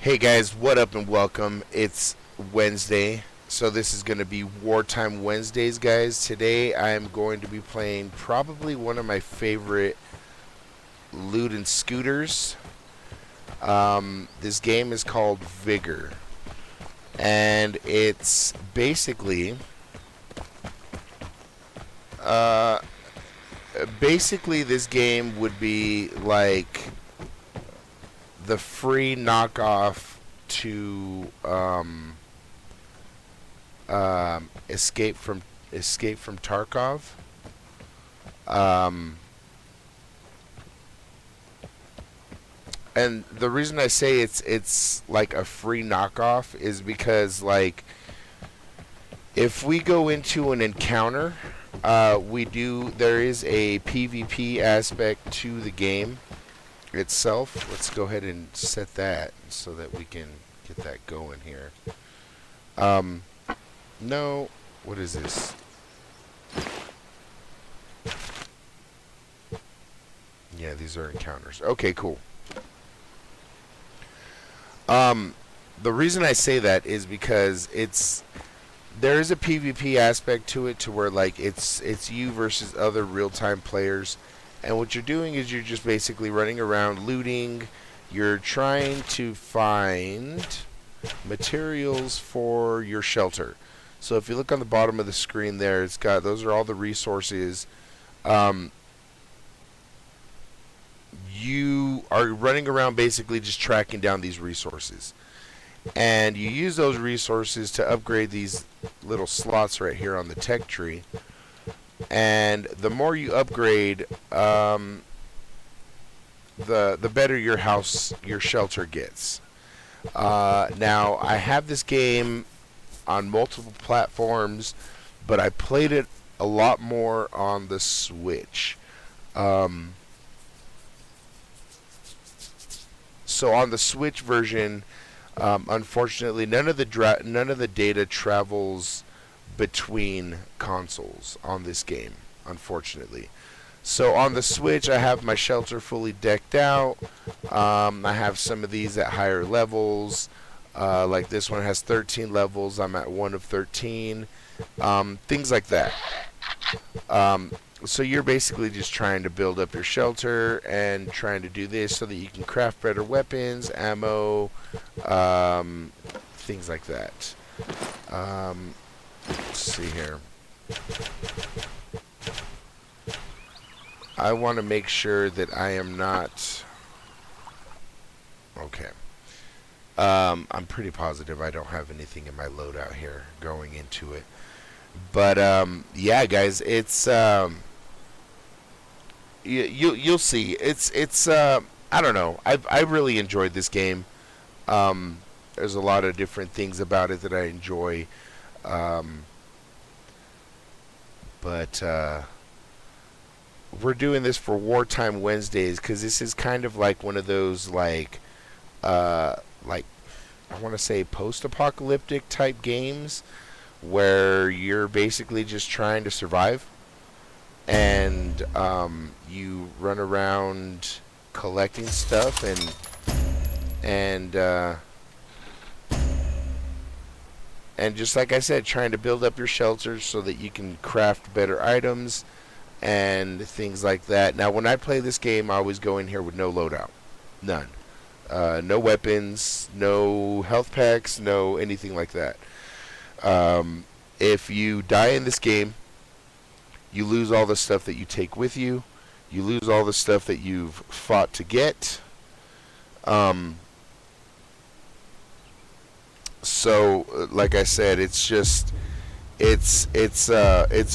Hey guys, what up and welcome. It's Wednesday, so this is going to be Wartime Wednesdays, guys. Today I am going to be playing probably one of my favorite loot and scooters. This game is called Vigor, and it's uh, basically this game would be like the free knockoff to Escape from Tarkov. Um, and the reason I say it's like a free knockoff is because like if we go into an encounter, there is a PvP aspect to the game itself. Let's go ahead and set that so that we can get that going here. Um, no, what is this? Yeah, these are encounters. Okay, cool. Um, the reason I say that is because there is a PvP aspect to it, to where like it's you versus other real-time players, and what you're doing is you're just basically running around looting. You're trying to find materials for your shelter. So if you look on the bottom of the screen there, it's got those are all the resources. Um, you are running around basically just tracking down these resources. And you use those resources to upgrade these little slots right here on the tech tree. And the more you upgrade, the better your shelter gets. Now, I have this game on multiple platforms, but I played it a lot more on the Switch. Um, so on the Switch version, unfortunately, none of the data travels between consoles on this game, unfortunately. So on the Switch, I have my shelter fully decked out. I have some of these at higher levels. Like this one has 13 levels. I'm at 1 of 13. Things like that. So you're basically just trying to build up your shelter and trying to do this so that you can craft better weapons, ammo, things like that. Let's see here. I want to make sure that I am not... Okay. I'm pretty positive I don't have anything in my loadout here going into it. But, yeah, guys, it's... you'll see. I don't know. I really enjoyed this game. There's a lot of different things about it that I enjoy. Um, but we're doing this for Wartime Wednesdays because this is kind of like one of those like I want to say post-apocalyptic type games where you're basically just trying to survive, and you run around collecting stuff and and just like I said, trying to build up your shelters so that you can craft better items and things like that. Now, when I play this game, I always go in here with no loadout. None. No weapons, no health packs, no anything like that. If you die in this game, you lose all the stuff that you take with you. You lose all the stuff that you've fought to get. So, like I said, it's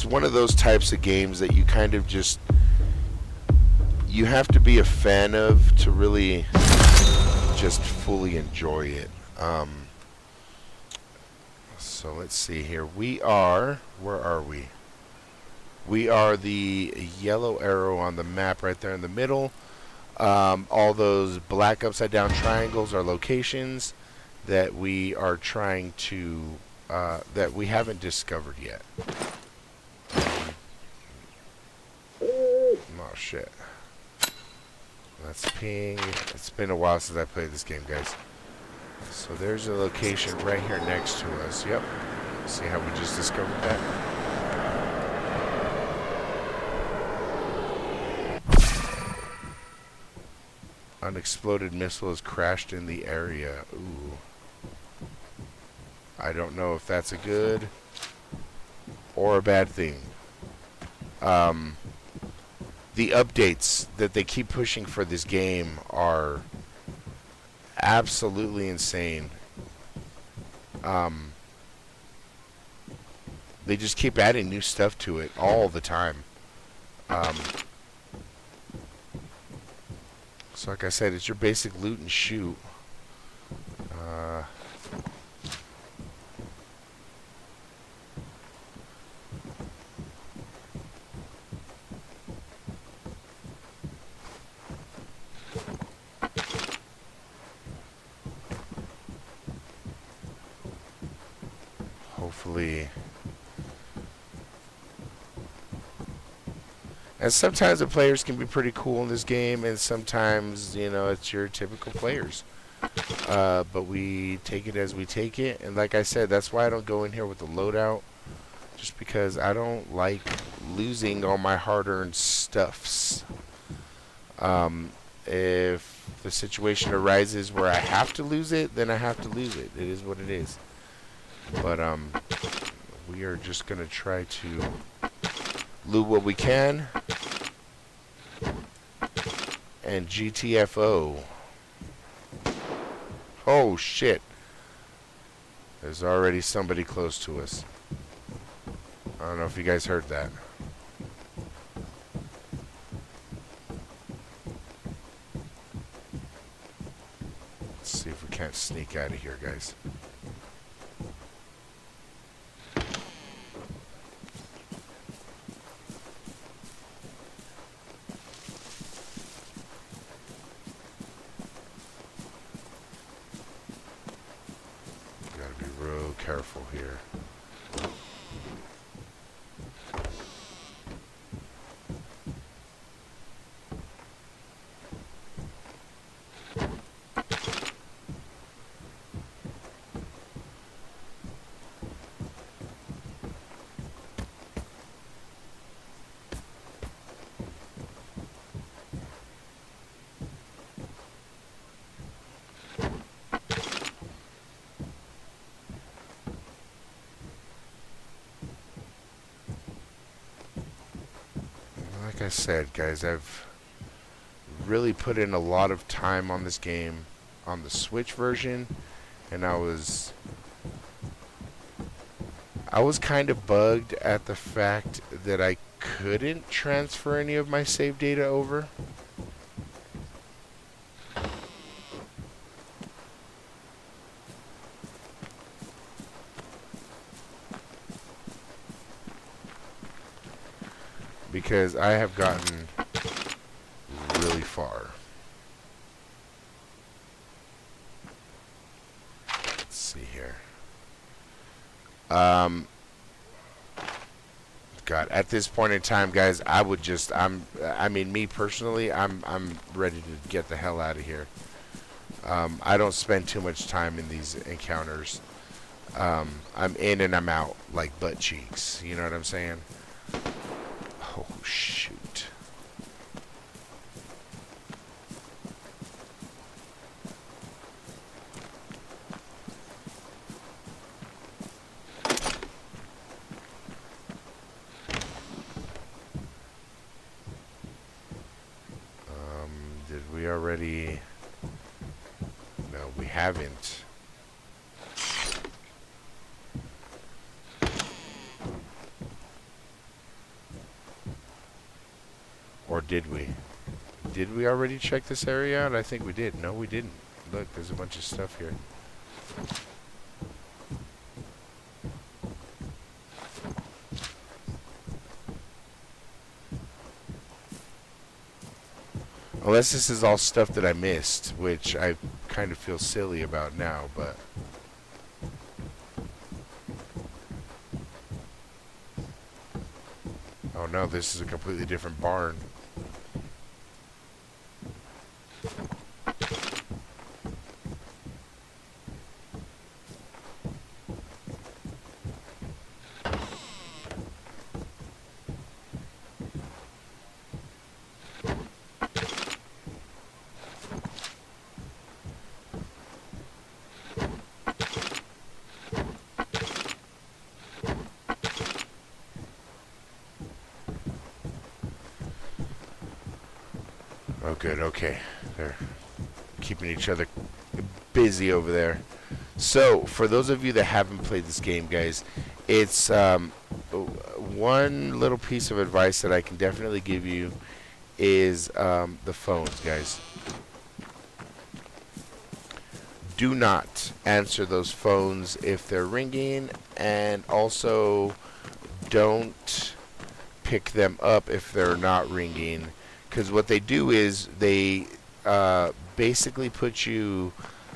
one of those types of games that you kind of just you have to be a fan of to really just fully enjoy it. So let's see here. Where are we? We are the yellow arrow on the map right there in the middle. All those black upside down triangles are locations that we are trying to that we haven't discovered yet. Oh shit. That's ping. It's been a while since I played this game, guys. So there's a location right here next to us. Yep. See how we just discovered that? Unexploded missile has crashed in the area. Ooh. I don't know if that's a good or a bad thing. The updates that they keep pushing for this game are absolutely insane. They just keep adding new stuff to it all the time. So like I said, it's your basic loot and shoot. Hopefully. And sometimes the players can be pretty cool in this game, and sometimes, you know, it's your typical players. But we take it as we take it, and like I said, that's why I don't go in here with the loadout, just because I don't like losing all my hard-earned stuffs. If the situation arises where I have to lose it, then I have to lose it. It is what it is. But we are just gonna try to loot what we can and GTFO. Oh shit. There's already somebody close to us. I don't know if you guys heard that. Let's see if we can't sneak out of here, guys. Careful here. Like I said, guys, I've really put in a lot of time on this game on the Switch version, and I was kind of bugged at the fact that I couldn't transfer any of my save data over. Because I have gotten really far. Let's see here. God, at this point in time, guys, I would just, I mean, me personally, I'm ready to get the hell out of here. I don't spend too much time in these encounters. I'm in and I'm out, like butt cheeks. You know what I'm saying? Oh, shoot. Did we already? No, we haven't. Or did we? Did we already check this area out? I think we did. No, we didn't. Look, there's a bunch of stuff here. Unless this is all stuff that I missed, which I kind of feel silly about now, but... Oh no, this is a completely different barn. Oh, good. Okay. They're keeping each other busy over there. So, for those of you that haven't played this game, guys, it's one little piece of advice that I can definitely give you is the phones, guys. Do not answer those phones if they're ringing, and also don't pick them up if they're not ringing, because what they do is they basically put you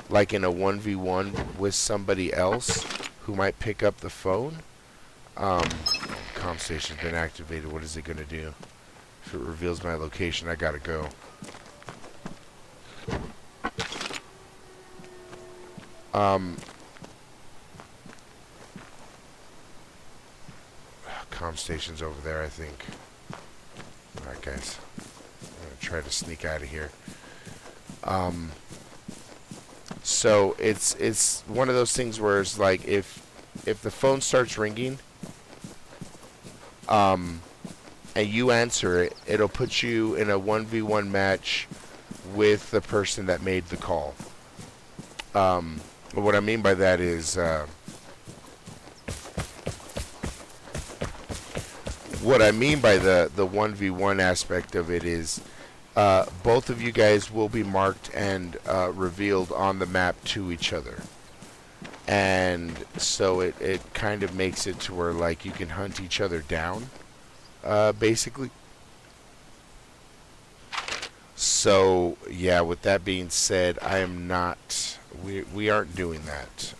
like in a 1v1 with somebody else who might pick up the phone. Comm station's been activated. What is it going to do? If it reveals my location, I gotta go. Comm station's over there, I think. Alright, guys. I'm gonna try to sneak out of here. So it's one of those things where it's like if the phone starts ringing, and you answer it, it'll put you in a 1v1 match with the person that made the call. What I mean by that is what I mean by the 1v1 aspect of it is both of you guys will be marked and revealed on the map to each other. And so it kind of makes it to where like you can hunt each other down, basically. So yeah, with that being said, I am not. We aren't doing that.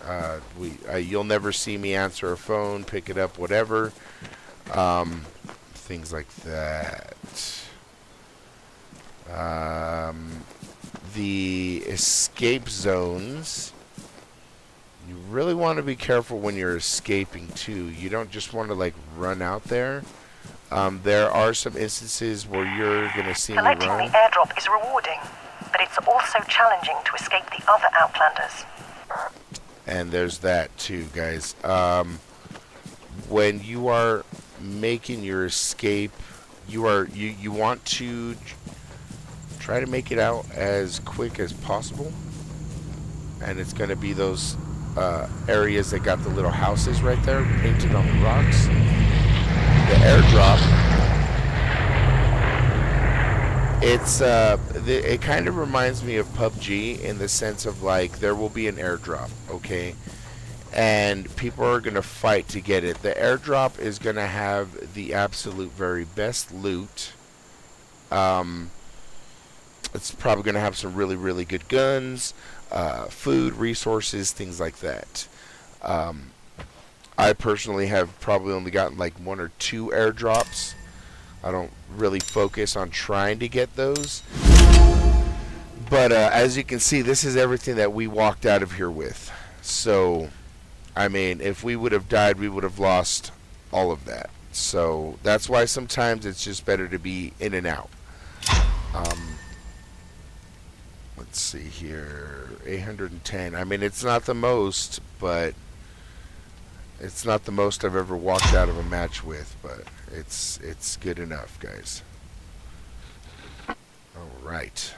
You'll never see me answer a phone, pick it up, whatever. Things like that. The escape zones. You really want to be careful when you're escaping too. You don't just want to like run out there. There are some instances where you're gonna see me run. Collecting the airdrop is rewarding, but it's also challenging to escape the other Outlanders. And there's that too, guys. When you are making your escape, you want to try to make it out as quick as possible. And it's going to be those areas that got the little houses right there painted on the rocks. The airdrop. It kind of reminds me of PUBG in the sense of like there will be an airdrop, okay? And people are going to fight to get it. The airdrop is going to have the absolute very best loot. It's probably going to have some really, really good guns, food, resources, things like that. I personally have probably only gotten like 1 or 2 airdrops. I don't really focus on trying to get those. But as you can see, this is everything that we walked out of here with. So, I mean, if we would have died, we would have lost all of that. So, that's why sometimes it's just better to be in and out. Let's see here. 810. I mean, it's not the most, but it's not the most I've ever walked out of a match with, but it's good enough, guys. All right.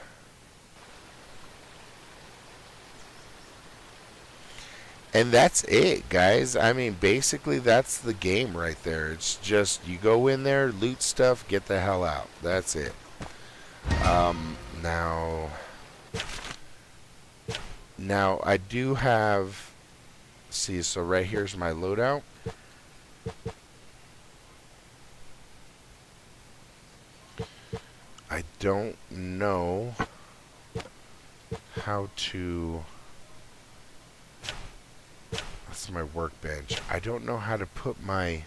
And that's it, guys. I mean, basically, that's the game right there. It's just you go in there, loot stuff, get the hell out. That's it. Now I do have. See, so right here's my loadout. I don't know how to. That's my workbench. I don't know how to put my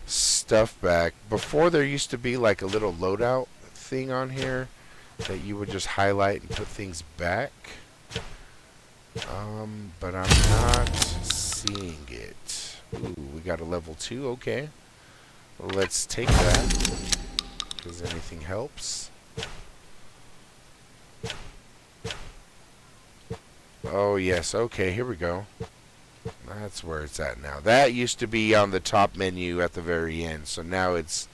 stuff back. Before there used to be like a little loadout thing on here that you would just highlight and put things back. But I'm not seeing it. Ooh, we got a level 2. Okay. Well, let's take that. Because anything helps. Oh, yes. Okay, here we go. That's where it's at now. That used to be on the top menu at the very end. So now it's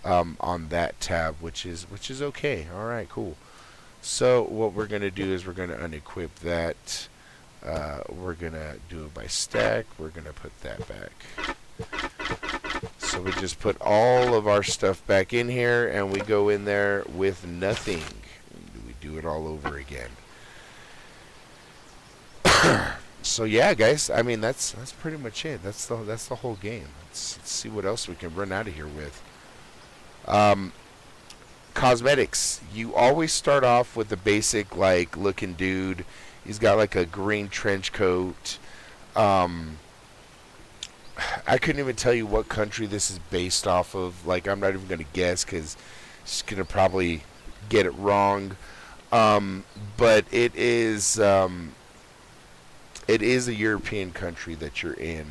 on that tab, which is okay. All right, cool. So what we're gonna do is we're gonna unequip that. We're gonna do it by stack. We're gonna put that back. So we just put all of our stuff back in here, and we go in there with nothing. We do it all over again. So yeah, guys. I mean, that's pretty much it. That's the whole game. Let's see what else we can run out of here with. Cosmetics. You always start off with the basic like looking dude. He's got like a green trench coat. I couldn't even tell you what country this is based off of. Like, I'm not even going to guess because it's going to probably get it wrong. But it is a European country that you're in.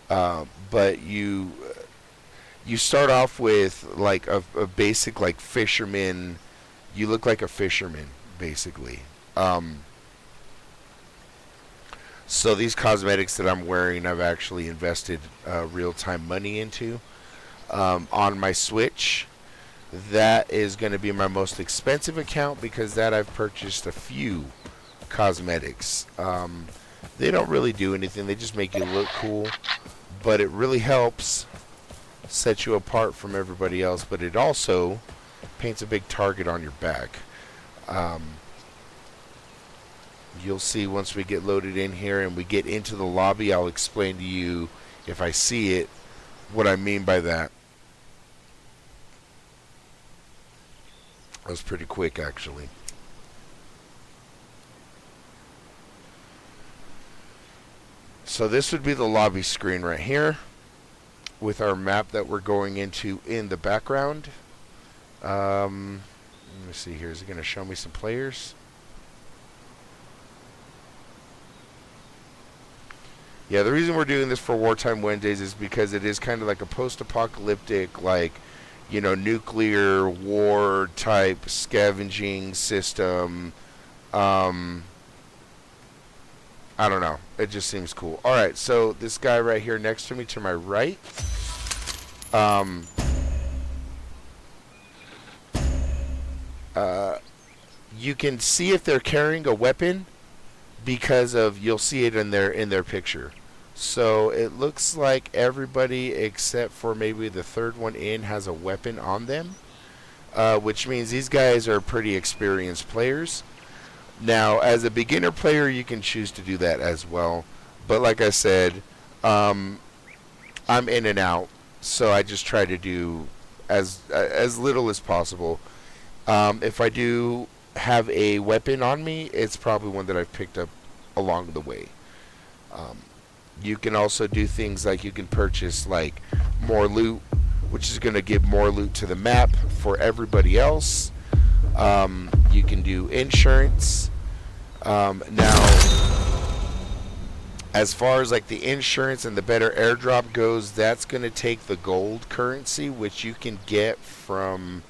But you start off with like a basic like fisherman. You look like a fisherman basically. So these cosmetics that I'm wearing, I've actually invested real-time money into on my Switch. That is going to be my most expensive account because that I've purchased a few cosmetics. They don't really do anything. They just make you look cool. But it really helps set you apart from everybody else. But it also paints a big target on your back. You'll see once we get loaded in here and we get into the lobby, I'll explain to you, if I see it, what I mean by that. That was pretty quick, actually. So this would be the lobby screen right here with our map that we're going into in the background. Let me see here. Is it going to show me some players? Yeah, the reason we're doing this for Wartime Wednesdays is because it is kind of like a post-apocalyptic, like, you know, nuclear war type scavenging system. I don't know. It just seems cool. All right, so this guy right here next to me to my right. You can see if they're carrying a weapon because of, you'll see it in their picture. So it looks like everybody except for maybe the third one in has a weapon on them, which means these guys are pretty experienced players. Now, as a beginner player, you can choose to do that as well. But like I said, I'm in and out, so I just try to do as little as possible. If I do have a weapon on me, it's probably one that I've picked up along the way. You can also do things like you can purchase like more loot, which is going to give more loot to the map for everybody else. You can do insurance. Now, as far as like the insurance and the better airdrop goes, that's going to take the gold currency, which you can get from,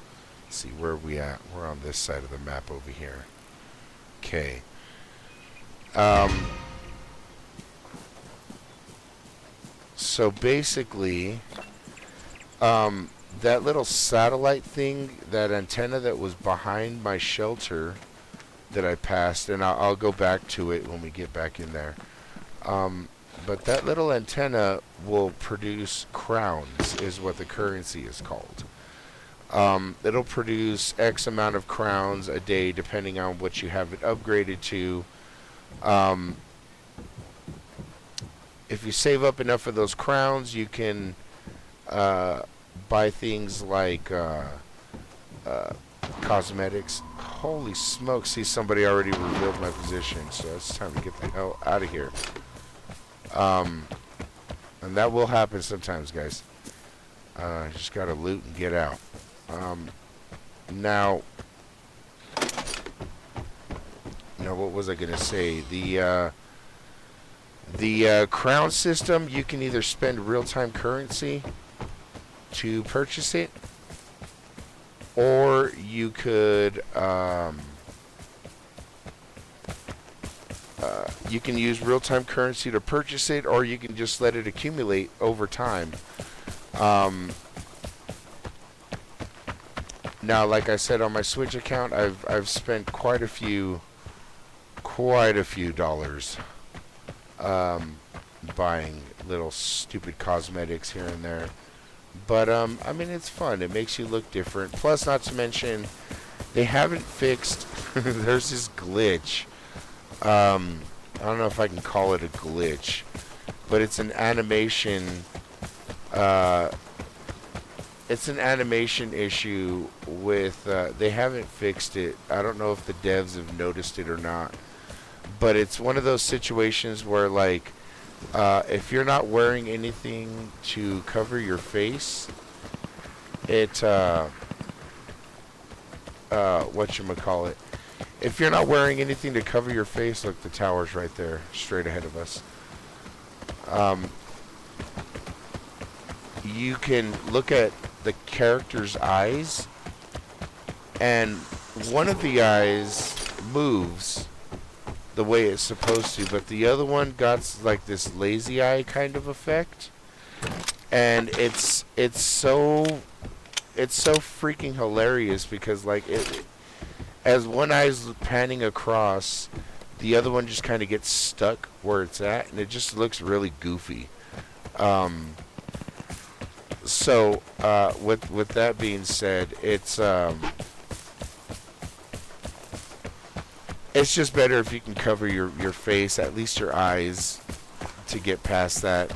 let's see, where are we at? We're on this side of the map over here. Okay. So basically, that little satellite thing, that antenna that was behind my shelter that I passed, and I'll go back to it when we get back in there. But that little antenna will produce crowns, is what the currency is called. It'll produce X amount of crowns a day, depending on what you have it upgraded to. If you save up enough of those crowns, you can buy things like cosmetics. Holy smokes, see, somebody already revealed my position, so it's time to get the hell out of here. And that will happen sometimes, guys. Just gotta loot and get out. Now, what was I gonna say? The crown system, you can either spend real-time currency to purchase it, or you could you can use real-time currency to purchase it, or you can just let it accumulate over time. Now, like I said, on my Switch account, I've spent quite a few dollars um, buying little stupid cosmetics here and there. But I mean, it's fun. It makes you look different. Plus, not to mention, they haven't fixed. There's this glitch. I don't know if I can call it a glitch, but it's an animation. Uh, it's an animation issue with. They haven't fixed it. I don't know if the devs have noticed it or not. But it's one of those situations where, like, if you're not wearing anything to cover your face, it whatchamacallit. If you're not wearing anything to cover your face, look, the tower's right there, straight ahead of us. Um, you can look at the character's eyes, and one of the eyes moves the way it's supposed to, but the other one got like this lazy eye kind of effect, and it's so freaking hilarious because like as one eye's panning across, the other one just kind of gets stuck where it's at, and it just looks really goofy. With that being said, it's just better if you can cover your face, at least your eyes, to get past that.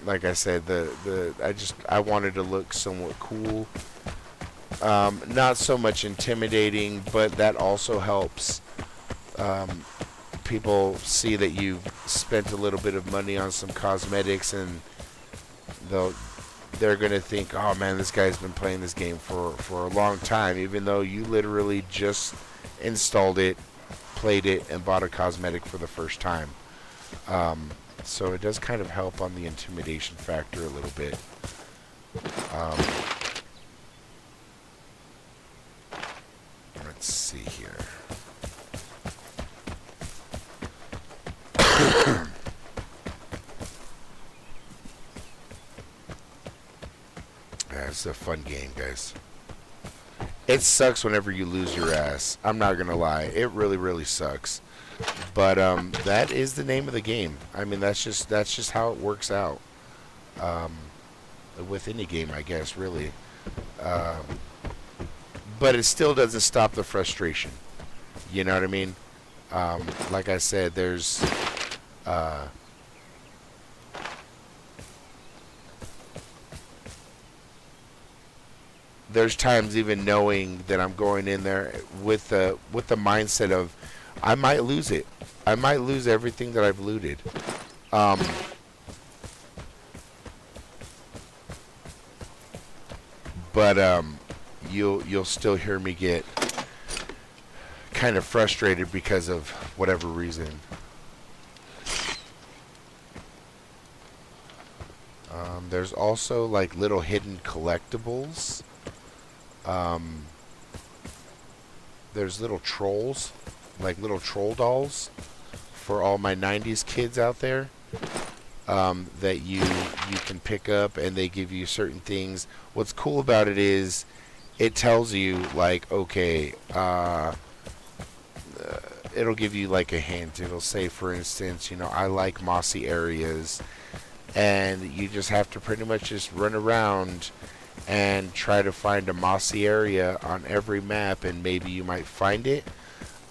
Like I said, I wanted to look somewhat cool. Not so much intimidating, but that also helps. People see that you've spent a little bit of money on some cosmetics, and they're gonna think, oh man, this guy's been playing this game for a long time, even though you literally just installed it, played it, and bought a cosmetic for the first time. So it does kind of help on the intimidation factor a little bit. Let's see here. Yeah, it's a fun game, guys. It sucks whenever you lose your ass. I'm not gonna lie. It really, really sucks. But that is the name of the game. I mean, that's just how it works out. With any game, I guess, really. But it still doesn't stop the frustration. You know what I mean? Like I said, there's times even knowing that I'm going in there with the mindset of I might lose it. I might lose everything that I've looted. But you'll still hear me get kind of frustrated because of whatever reason. There's also like little hidden collectibles. There's little trolls, like little troll dolls, for all my 90s kids out there, that you can pick up, and they give you certain things. What's cool about it is it tells you, like, okay, it'll give you like a hint. It'll say, for instance, I like mossy areas, and you just have to pretty much just run around and try to find a mossy area on every map, and maybe you might find it.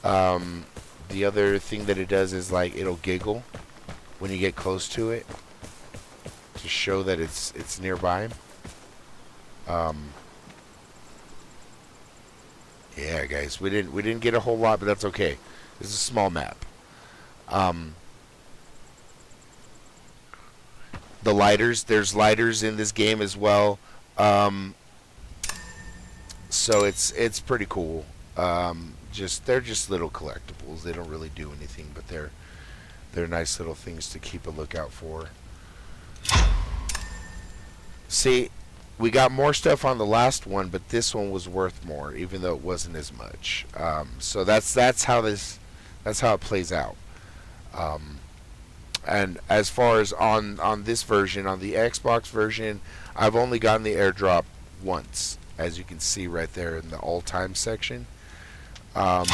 The other thing that it does is, like, it'll giggle when you get close to it to show that it's nearby. Yeah, guys, we didn't get a whole lot, but that's okay. This is a small map. The lighters, there's lighters in this game as well. So it's pretty cool. They're just little collectibles. They don't really do anything, but they're nice little things to keep a lookout for. See, we got more stuff on the last one, but this one was worth more, even though it wasn't as much. So that's how it plays out. And as far as on this version, on the Xbox version, I've only gotten the airdrop once. as you can see right there in the all-time section. Um,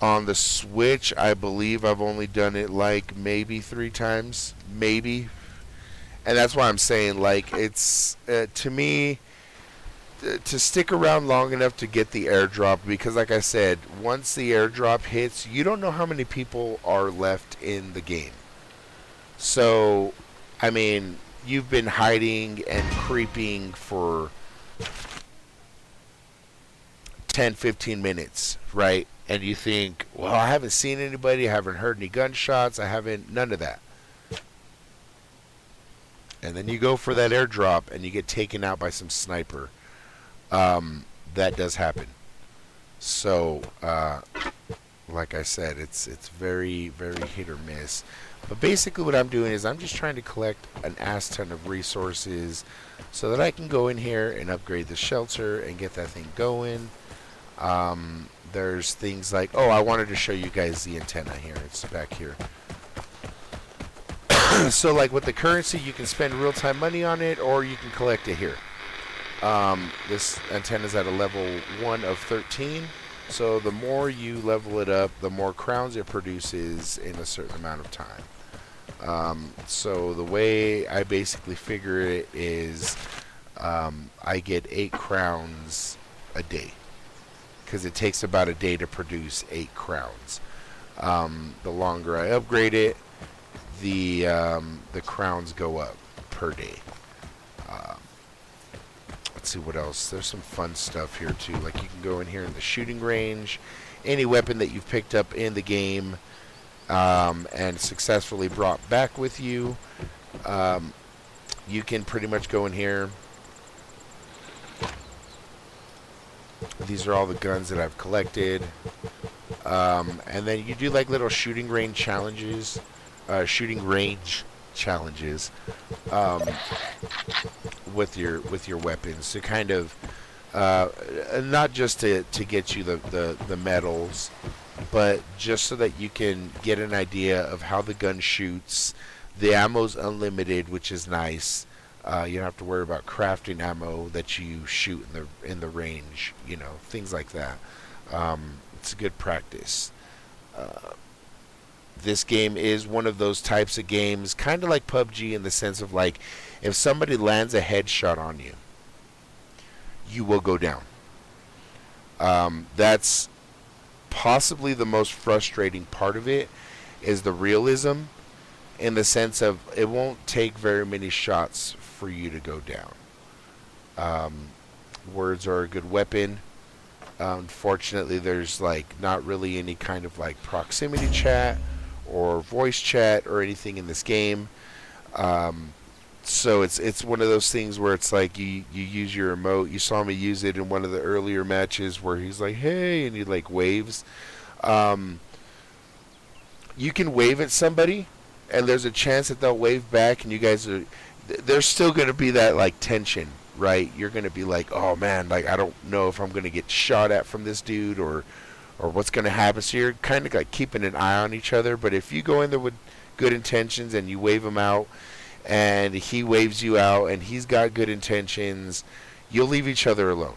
on the Switch, I believe I've only done it like maybe 3 times, maybe, and that's why I'm saying like it's to me to stick around long enough to get the airdrop, because like I said, once the airdrop hits, you don't know how many people are left in the game. So, I mean, you've been hiding and creeping for 10, 15 minutes, right? And you think, well, I haven't seen anybody, I haven't heard any gunshots, I haven't, none of that. And then you go for that airdrop and you get taken out by some sniper. That does happen. So, like I said, it's very, very hit or miss. But basically, what I'm doing is I'm just trying to collect an ass ton of resources so that I can go in here and upgrade the shelter and get that thing going. There's things like, oh, I wanted to show you guys the antenna here. It's back here. So, like with the currency, you can spend real-time money on it, or you can collect it here. This antenna is at a level 1 of 13. So the more you level it up, the more crowns it produces in a certain amount of time. So the way I basically figure it is I get 8 crowns a day, because it takes about a day to produce 8 crowns. The longer I upgrade it, the crowns go up per day. Let's see what else. There's some fun stuff here too. Like you can go in here in the shooting range, any weapon that you've picked up in the game and successfully brought back with you. You can pretty much go in here. These are all the guns that I've collected. And then you do like little shooting range challenges. With your weapons to kind of not just to get you the medals, but just so that you can get an idea of how the gun shoots. The ammo's unlimited, which is nice. You don't have to worry about crafting ammo that you shoot in the range. You know, things like that. It's a good practice. This game is one of those types of games, kind of like PUBG, in the sense of like, if somebody lands a headshot on you, you will go down. That's possibly the most frustrating part of it, is the realism, in the sense of it won't take very many shots for you to go down. Words are a good weapon. Unfortunately, there's like not really any kind of like proximity chat or voice chat or anything in this game. So it's one of those things where it's like you use your emote. You saw me use it in one of the earlier matches where he's like, hey, and he like waves. You can wave at somebody, and there's a chance that they'll wave back, and you guys are, there's still going to be that like tension, right? You're going to be like, oh man, like I don't know if I'm going to get shot at from this dude or what's going to happen. So you're kind of like keeping an eye on each other. But if you go in there with good intentions and you wave him out, and he waves you out, and he's got good intentions, you'll leave each other alone.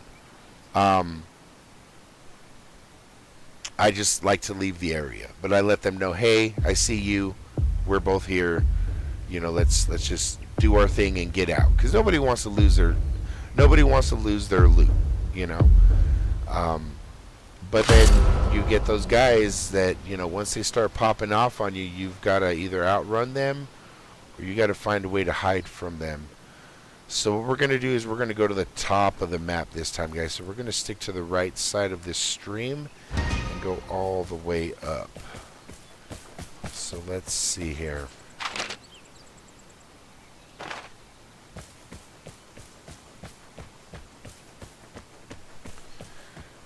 I just like to leave the area, but I let them know, hey, I see you. We're both here. You know, let's just do our thing and get out, because nobody wants to lose their loot. You know. But then you get those guys that, you know, once they start popping off on you, you've got to either outrun them or you got to find a way to hide from them. So what we're going to do is we're going to go to the top of the map this time, guys. So we're going to stick to the right side of this stream and go all the way up. So let's see here.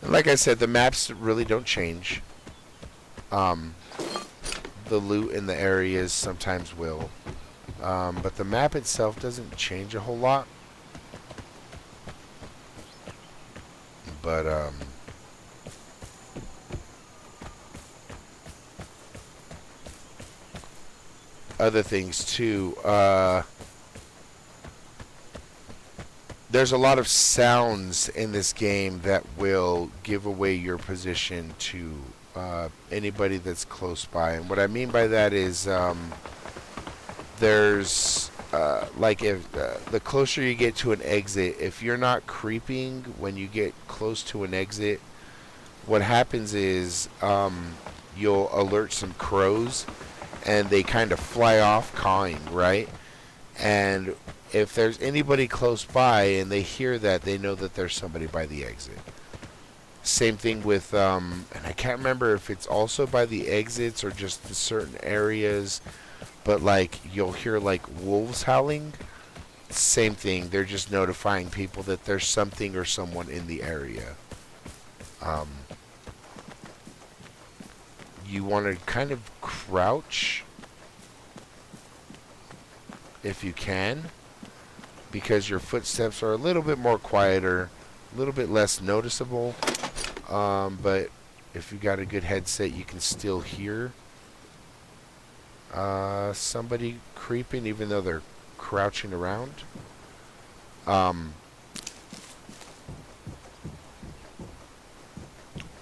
Like I said, the maps really don't change. The loot in the areas sometimes will. But the map itself doesn't change a whole lot. But, other things too. there's a lot of sounds in this game that will give away your position to anybody that's close by. And what I mean by that is there's like if the closer you get to an exit, if you're not creeping when you get close to an exit, what happens is you'll alert some crows, and they kind of fly off cawing, right? And if there's anybody close by and they hear that, they know that there's somebody by the exit. Same thing with, and I can't remember if it's also by the exits or just in certain areas, but like you'll hear like wolves howling. Same thing, they're just notifying people that there's something or someone in the area. Um, you want to kind of crouch if you can, because your footsteps are a little bit more quieter, a little bit less noticeable. But if you got a good headset, you can still hear somebody creeping, even though they're crouching around.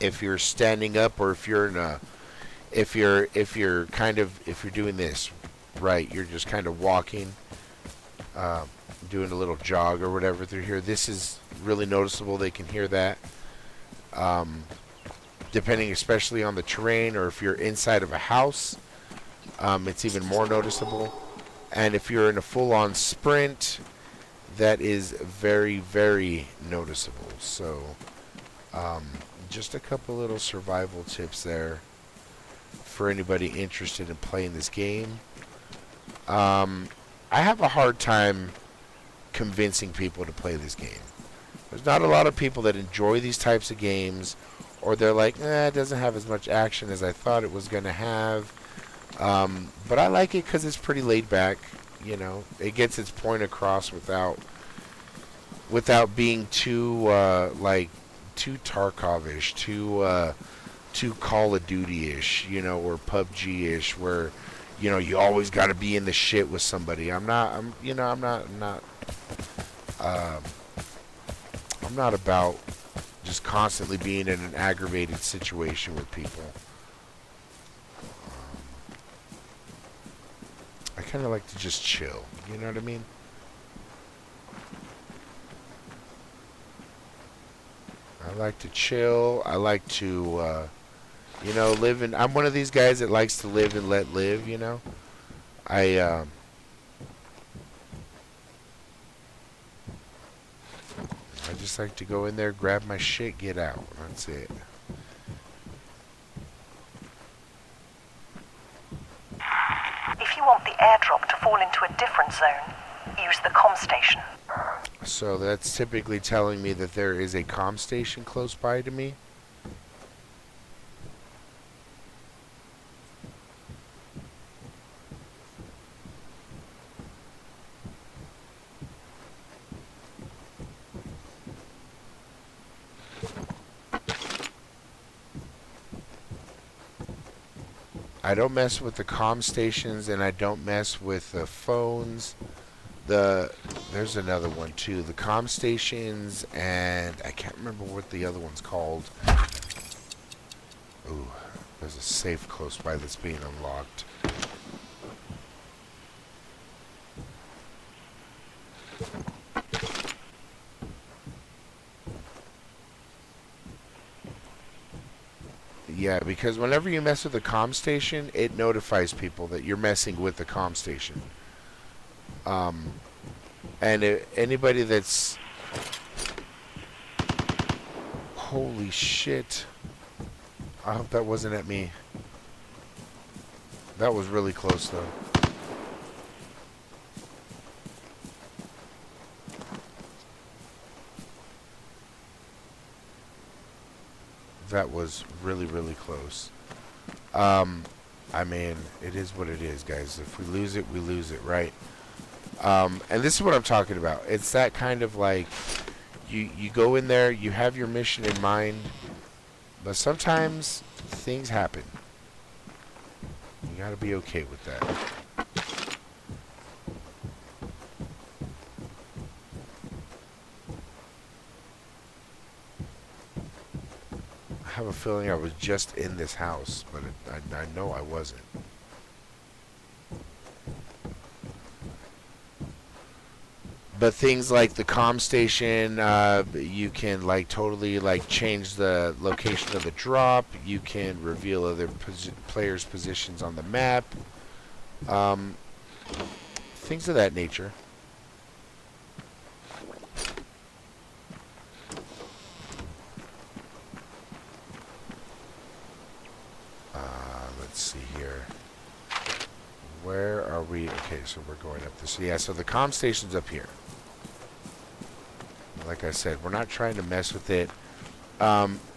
If you're standing up, or if you're in a, if you're doing this, right, you're just kind of walking, doing a little jog or whatever through here. This is really noticeable. They can hear that. Depending especially on the terrain, or if you're inside of a house, it's even more noticeable. And if you're in a full-on sprint, that is very, very noticeable. So just a couple little survival tips there for anybody interested in playing this game. I have a hard time convincing people to play this game. There's not a lot of people that enjoy these types of games, or they're like, it doesn't have as much action as I thought it was going to have. But I like it because it's pretty laid back. You know, it gets its point across without being too too Tarkov-ish, too Call of Duty-ish, you know, or PUBG-ish, where you always got to be in the shit with somebody. I'm not about just constantly being in an aggravated situation with people. I kind of like to just chill. You know what I mean? I like to chill. I like to, live in. I'm one of these guys that likes to live and let live. I just like to go in there, grab my shit, get out. That's it. If you want the airdrop to fall into a different zone, use the comm station. So that's typically telling me that there is a comm station close by to me. I don't mess with the comm stations, and I don't mess with the phones. There's another one too. The comm stations, and I can't remember what the other one's called. Ooh, there's a safe close by that's being unlocked. Yeah, because whenever you mess with the comm station, it notifies people that you're messing with the comm station. And anybody that's... Holy shit. I hope that wasn't at me. That was really close, though. That was really, really close. I mean, it is what it is, guys. If we lose it, we lose it, right? And this is what I'm talking about. It's that kind of like, you go in there, you have your mission in mind, but sometimes things happen. You gotta be okay with that. I have a feeling I was just in this house, but I know I wasn't. But things like the comm station, you can like totally like change the location of the drop. You can reveal other players' positions on the map. Um, things of that nature. Let's see here. Where are we? Okay, so we're going up this. Yeah, so the comm station's up here. Like I said, we're not trying to mess with it.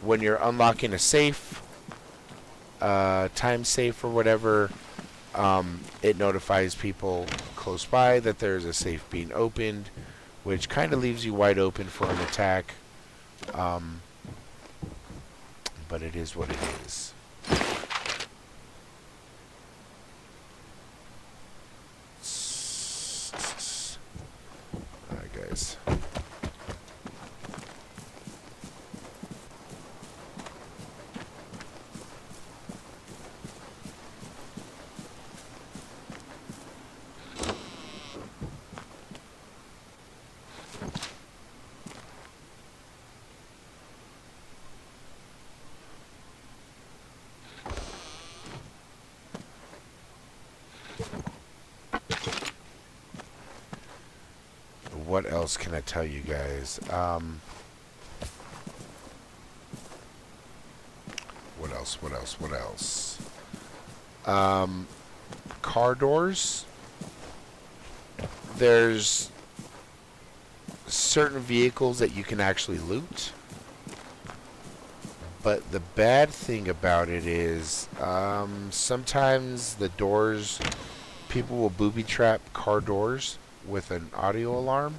When you're unlocking a safe, time safe or whatever, it notifies people close by that there's a safe being opened, which kind of leaves you wide open for an attack. But it is what it is. Alright, guys. What else can I tell you guys? What else? What else? What else? Car doors. There's certain vehicles that you can actually loot. But the bad thing about it is sometimes the doors, people will booby trap car doors with an audio alarm.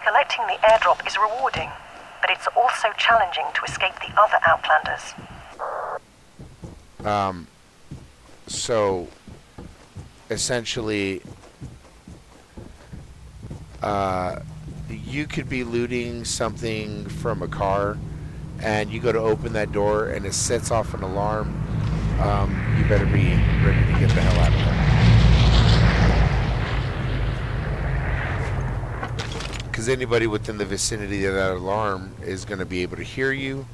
Collecting the airdrop is rewarding, but it's also challenging to escape the other Outlanders. So essentially, you could be looting something from a car, and you go to open that door, and it sets off an alarm. You better be ready to get the hell out of there. Because anybody within the vicinity of that alarm is going to be able to hear you.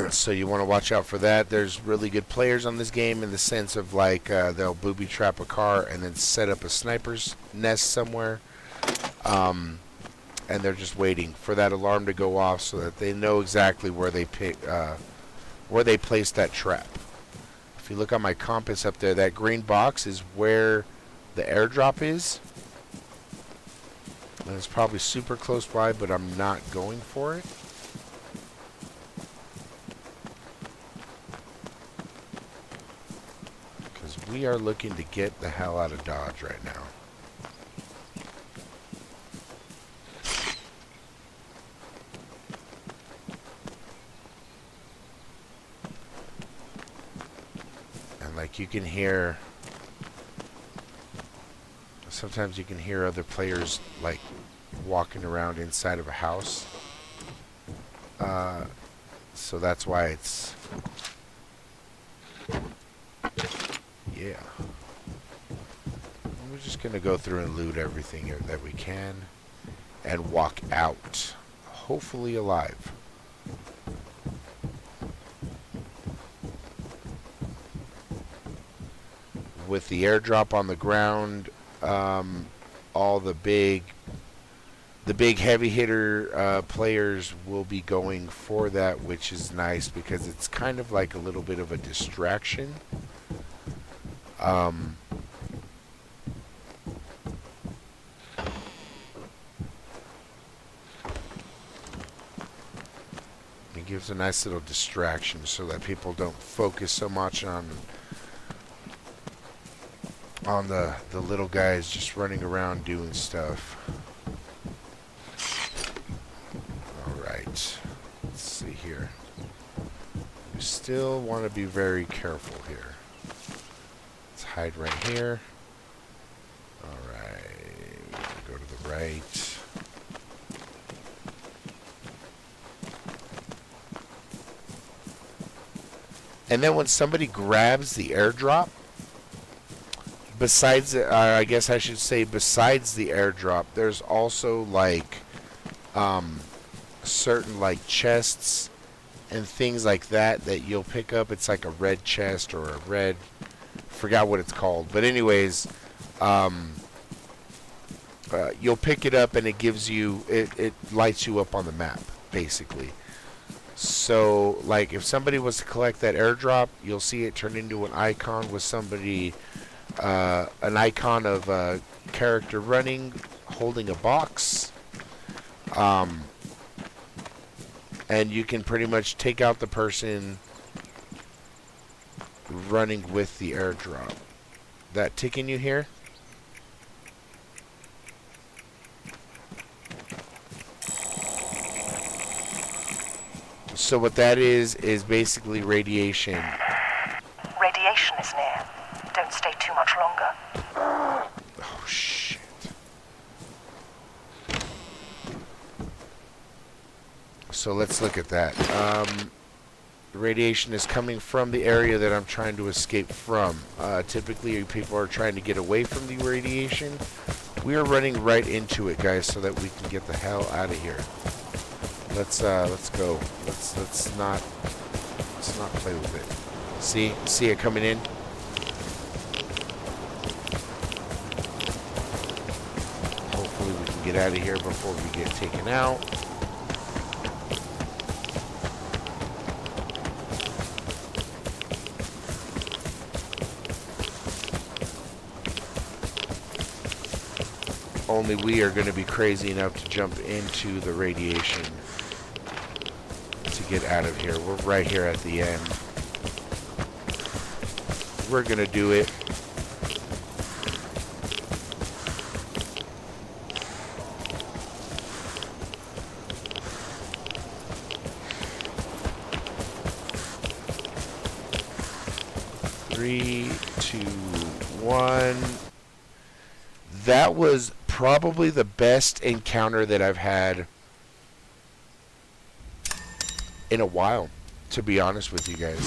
So you want to watch out for that. There's really good players on this game in the sense of like they'll booby trap a car and then set up a sniper's nest somewhere. And they're just waiting for that alarm to go off so that they know exactly where they placed that trap. If you look on my compass up there, that green box is where the airdrop is. And it's probably super close by, but I'm not going for it. Because we are looking to get the hell out of Dodge right now. Like you can hear, sometimes you can hear other players like walking around inside of a house. So that's why it's, yeah. We're just gonna go through and loot everything that we can and walk out, hopefully alive. With the airdrop on the ground, all the big heavy hitter players will be going for that, which is nice because it's kind of like a little bit of a distraction. It gives a nice little distraction so that people don't focus so much on the little guys just running around doing stuff. Alright. Let's see here. We still want to be very careful here. Let's hide right here. Alright. Go to the right. And then when somebody grabs the airdrop, besides, I guess I should say besides the airdrop, there's also like certain like chests and things like that that you'll pick up. It's like a red chest or a red, forgot what it's called. But anyways, you'll pick it up and it gives you, it lights you up on the map, basically. So, like, if somebody was to collect that airdrop, you'll see it turn into an icon with somebody, an icon of a character running, holding a box. And you can pretty much take out the person running with the airdrop. That ticking you here? So what that is basically radiation. Radiation is near. Don't stay too much longer. Oh, shit. So let's look at that. Radiation is coming from the area that I'm trying to escape from. Typically, people are trying to get away from the radiation. We are running right into it, guys, so that we can get the hell out of here. Let's go. Let's not play with it. See it coming in. Hopefully we can get out of here before we get taken out. Only we are going to be crazy enough to jump into the radiation to get out of here. We're right here at the end. We're going to do it. Three, two, one. That was probably the best encounter that I've had in a while, to be honest with you guys.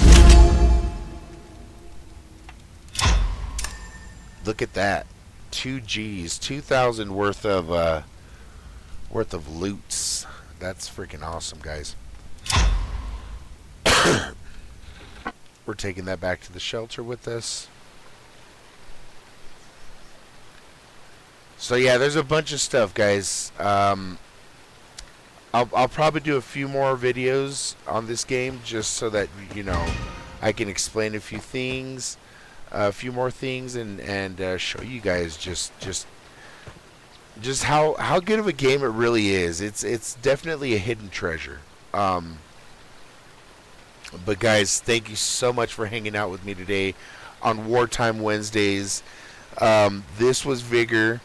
Look at that. 2 G's, 2,000 worth of loots. That's freaking awesome, guys. We're taking that back to the shelter with us. So yeah, there's a bunch of stuff, guys. I'll probably do a few more videos on this game just so that, you know, I can explain a few things, a few more things, and show you guys just how good of a game it really is. It's definitely a hidden treasure. But guys, thank you so much for hanging out with me today on Wartime Wednesdays. This was Vigor.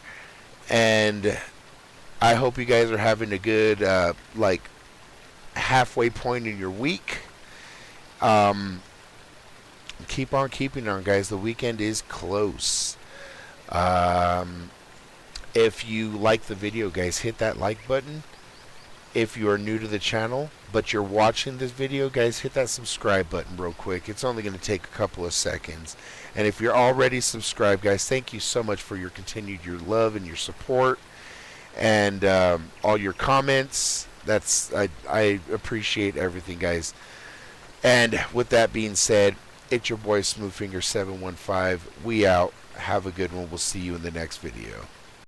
And I hope you guys are having a good, like, halfway point in your week. Keep on keeping on, guys. The weekend is close. If you like the video, guys, hit that like button. If you are new to the channel, but you're watching this video, guys, hit that subscribe button real quick. It's only going to take a couple of seconds. And if you're already subscribed, guys, thank you so much for your love and your support, and all your comments. I appreciate everything, guys. And with that being said, it's your boy Smoothfinger715. We out. Have a good one. We'll see you in the next video.